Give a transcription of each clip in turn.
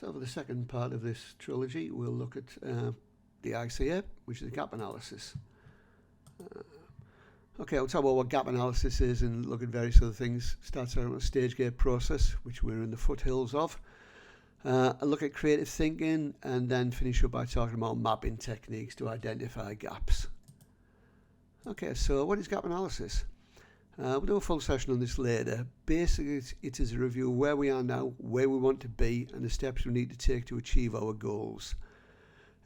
So for the second part of this trilogy, we'll look at the ICA, which is the gap analysis. Okay, I'll talk about what gap analysis is and look at various other things. Starts out on a stage gate process, which we're in the foothills of. I'll look at creative thinking and then finish up by talking about mapping techniques to identify gaps. Okay, so what is gap analysis? We'll do a full session on this later. Basically, it is a review of where we are now, where we want to be, and the steps we need to take to achieve our goals.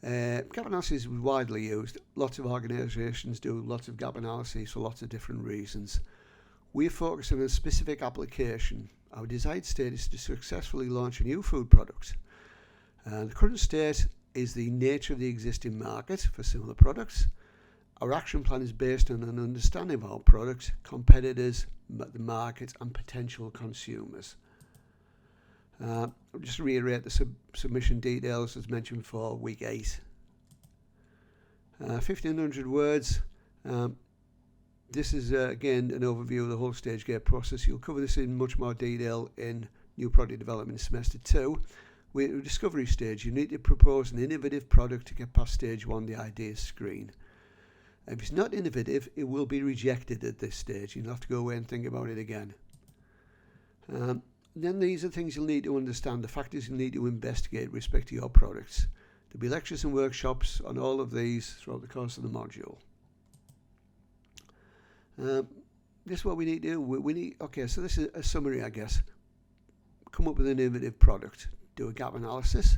Gap analysis is widely used. Lots of organisations do lots of gap analysis for lots of different reasons. We're focusing on a specific application. Our desired state is to successfully launch a new food product. The current state is the nature of the existing market for similar products. Our action plan is based on an understanding of our product, competitors, the market, and potential consumers. I'll just reiterate the submission details as mentioned for week 8. 1,500 words. This is again an overview of the whole stage gate process. You'll cover this in much more detail in new product development semester 2. We're at the discovery stage. You need to propose an innovative product to get past stage 1, the idea screen. If it's not innovative, it will be rejected at this stage. You'll have to go away and think about it again. Then these are things you'll need to understand, the factors you'll need to investigate with respect to your products. There'll be lectures and workshops on all of these throughout the course of the module. This is what we need to do. Okay, so this is a summary, I guess. Come up with an innovative product. Do a gap analysis.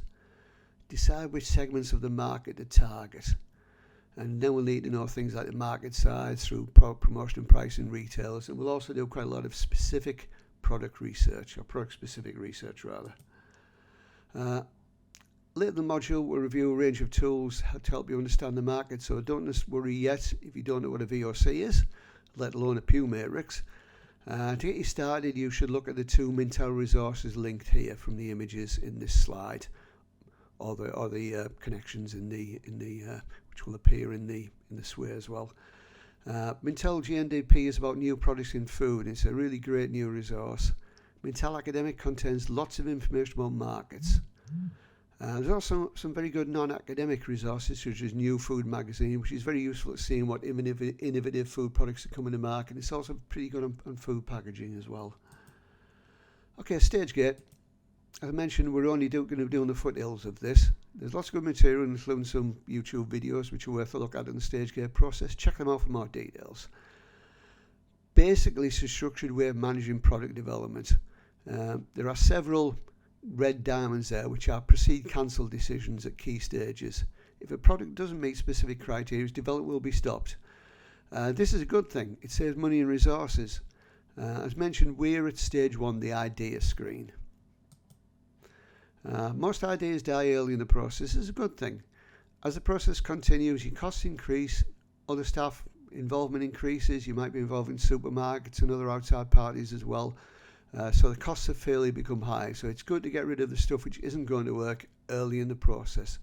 Decide which segments of the market to target. And then we'll need to know things like the market size through promotion and pricing retailers. And we'll also do quite a lot of specific product research, or product-specific research rather. Later in the module, we'll review a range of tools to help you understand the market. So don't just worry yet if you don't know what a VOC is, let alone a Pew matrix. To get you started, you should look at the 2 Mintel resources linked here from the images in this slide, or the connections in the which will appear in the SWE as well. Mintel GNDP is about new products in food. It's a really great new resource. Mintel Academic contains lots of information about markets. There's also some very good non-academic resources, such as New Food Magazine, which is very useful at seeing what innovative food products are coming to market. It's also pretty good on food packaging as well. Okay, stage gate. As I mentioned, we're only going to be doing the foothills of this. There's lots of good material, including some YouTube videos, which are worth a look at in the stage gate process. Check them out for more details. Basically, it's a structured way of managing product development. There are several red diamonds there, which are proceed cancel decisions at key stages. If a product doesn't meet specific criteria, development will be stopped. This is a good thing. It saves money and resources. As mentioned, we're at stage 1, the idea screen. Most ideas die early in the process. This is a good thing. As the process continues, your costs increase, other staff involvement increases. You might be involved in supermarkets and other outside parties as well. So the costs of failure become high. So it's good to get rid of the stuff which isn't going to work early in the process.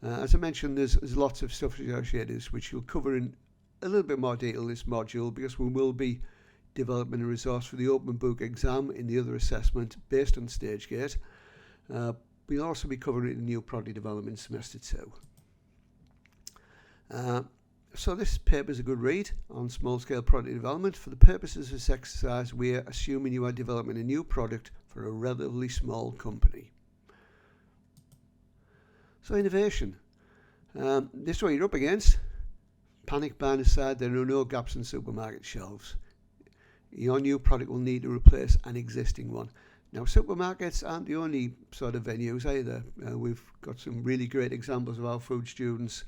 As I mentioned, there's lots of stuff associated which you'll cover in a little bit more detail in this module, because we will be developing a resource for the open book exam in the other assessment based on stage gate. We'll also be covering it in new product development semester 2. So this paper is a good read on small-scale product development. For the purposes of this exercise, we are assuming you are developing a new product for a relatively small company. So innovation. This is what you're up against. Panic buying aside, there are no gaps in supermarket shelves. Your new product will need to replace an existing one. Now, supermarkets aren't the only sort of venues either. We've got some really great examples of our food students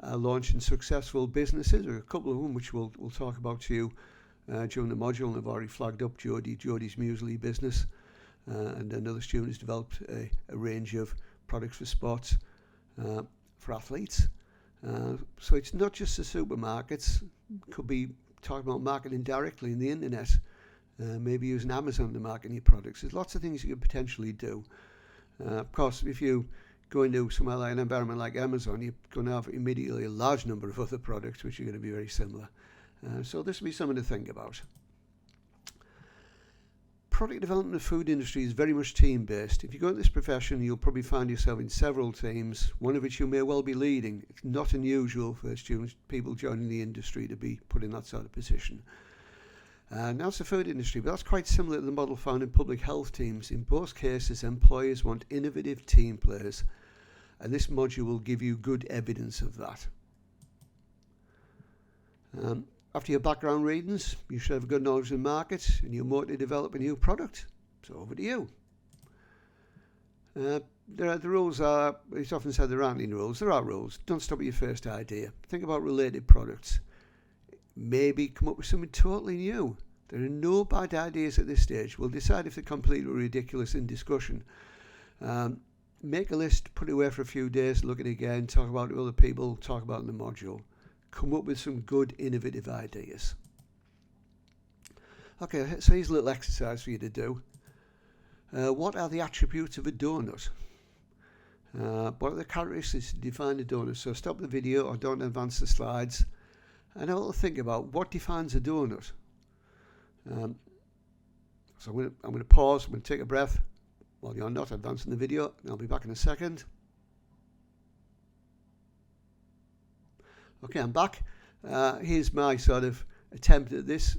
launching successful businesses, or a couple of them, which we'll talk about to you during the module. And I've already flagged up Jodie's Muesli business, and another student has developed a range of products for sports, for athletes. So it's not just the supermarkets. Could be talking about marketing directly in the internet. Maybe using Amazon to market your products. There's lots of things you could potentially do. Of course, if you go into somewhere like an environment like Amazon, you're going to have immediately a large number of other products which are going to be very similar. So this will be something to think about. product development in the food industry is very much team-based. If you go into this profession, you'll probably find yourself in several teams, one of which you may well be leading. It's not unusual for people joining the industry to be put in that sort of position. Now it's the food industry, but that's quite similar to the model found in public health teams. In both cases, employers want innovative team players, and this module will give you good evidence of that. After your background readings, you should have a good knowledge of the market and you're more to develop a new product. So over to you. The rules are, it's often said there aren't any rules. There are rules. Don't stop at your first idea. Think about related products. Maybe come up with something totally new. There are no bad ideas at this stage. We'll decide if they're completely ridiculous in discussion. Make a list, put it away for a few days, look at it again, talk about it with other people, talk about it in the module. Come up with some good innovative ideas. Okay, so here's a little exercise for you to do. What are the attributes of a donut? What are the characteristics to define a donut? So stop the video or don't advance the slides and have a little think about what defines a donut. So I'm going to pause, I'm going to take a breath while you're not advancing the video, and I'll be back in a second. Okay, I'm back. Here's my sort of attempt at this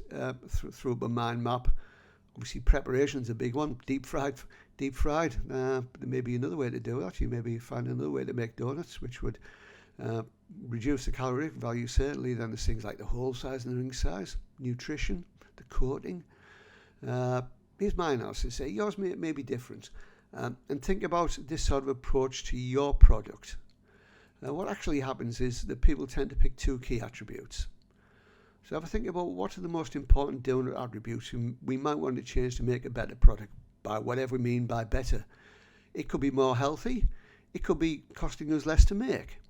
through a mind map. Obviously, preparation's a big one. Deep fried. There may be another way to do it. You maybe find another way to make donuts, which would reduce the caloric value certainly. Then there's things like the hole size and the ring size, nutrition, the coating. Here's my analysis. Yours may be different. And think about this sort of approach to your product. What actually happens is that people tend to pick two key attributes. So have a think about what are the most important donut attributes we might want to change to make a better product, by whatever we mean by better. It could be more healthy. It could be costing us less to make.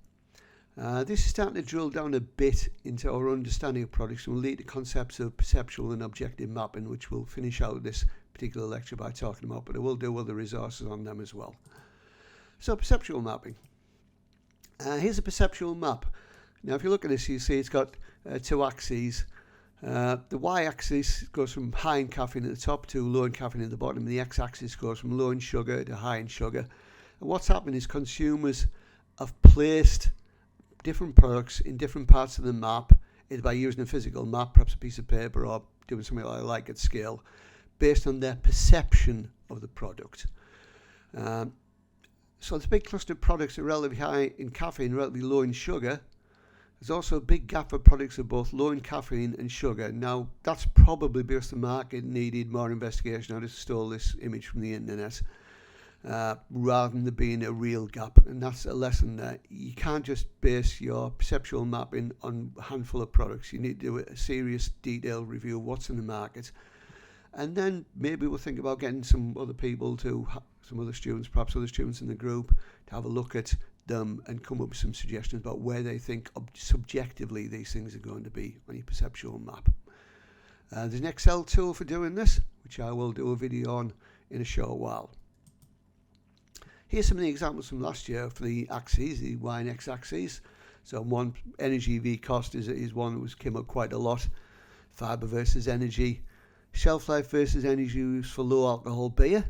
This is starting to drill down a bit into our understanding of products and will lead to concepts of perceptual and objective mapping, which we'll finish out this particular lecture by talking about, but I will do other resources on them as well. So perceptual mapping. Here's a perceptual map. Now if you look at this, you see it's got two axes. The y-axis goes from high in caffeine at the top to low in caffeine at the bottom, and the x-axis goes from low in sugar to high in sugar. And what's happened is consumers have placed different products in different parts of the map, either by using a physical map, perhaps a piece of paper, or doing something like at scale, based on their perception of the product. So there's a big cluster of products that are relatively high in caffeine, relatively low in sugar. There's also a big gap of products that are both low in caffeine and sugar. Now, that's probably because the market needed more investigation. I just stole this image from the internet, rather than there being a real gap. And that's a lesson there. You can't just base your perceptual mapping on a handful of products. You need to do a serious, detailed review of what's in the market. And then maybe we'll think about getting some other people some other students, perhaps other students in the group, to have a look at them and come up with some suggestions about where they think subjectively these things are going to be on your perceptual map. There's an Excel tool for doing this, which I will do a video on in a short while. Here's some of the examples from last year for the axes, the Y and X axes. So one, energy v cost is one that came up quite a lot. Fibre versus energy. Shelf life versus energy use for low alcohol beer.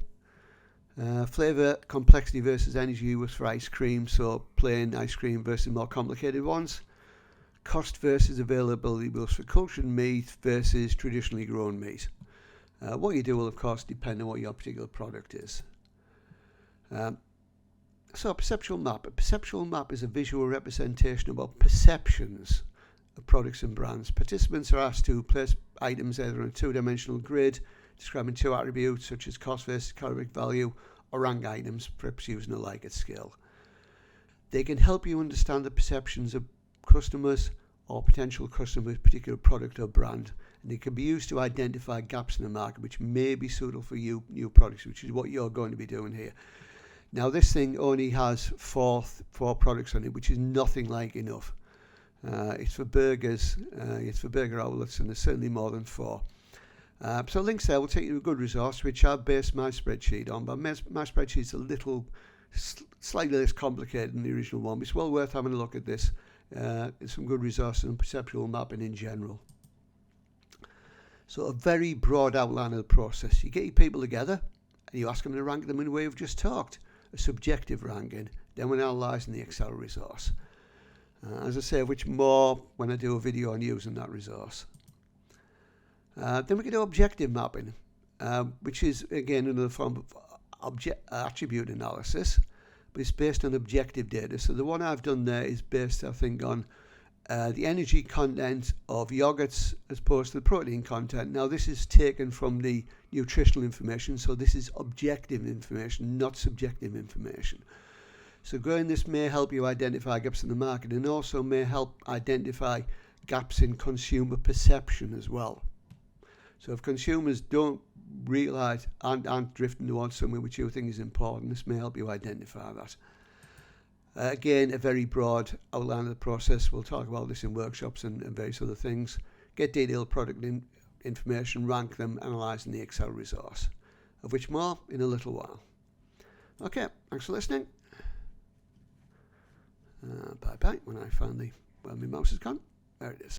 Flavour complexity versus energy use for ice cream, so plain ice cream versus more complicated ones. Cost versus availability both for cultured meat versus traditionally grown meat. What you do will of course depend on what your particular product is. So a perceptual map. A perceptual map is a visual representation about perceptions of products and brands. Participants are asked to place items either on a two-dimensional grid describing two attributes such as cost versus caloric value, or rank items, perhaps using a Likert scale. They can help you understand the perceptions of customers or potential customers with a particular product or brand, and they can be used to identify gaps in the market which may be suitable for you, new products, which is what you're going to be doing here. Now this thing only has four products on it, which is nothing like enough. It's for burgers, it's for burger outlets, and there's certainly more than four. So links there will take you to a good resource, which I've based my spreadsheet on, but my spreadsheet's a little, slightly less complicated than the original one, but it's well worth having a look at this. It's some good resources on perceptual mapping in general. So a very broad outline of the process. You get your people together and you ask them to rank them in the way we've just talked. A subjective ranking. Then we're analysing the Excel resource. As I say, which more when I do a video on using that resource. Then we can do objective mapping, which is again another form of attribute analysis, but it's based on objective data. So the one I've done there is based, I think, on the energy content of yogurts as opposed to the protein content. Now this is taken from the nutritional information, so this is objective information, not subjective information. So growing this may help you identify gaps in the market and also may help identify gaps in consumer perception as well. So if consumers don't realise, aren't drifting towards something which you think is important, this may help you identify that. Again, a very broad outline of the process. We'll talk about this in workshops and various other things. Get detailed product information, rank them, analysing the Excel resource, of which more in a little while. Okay, thanks for listening. Bye-bye. When I find well, my mouse is gone. There it is.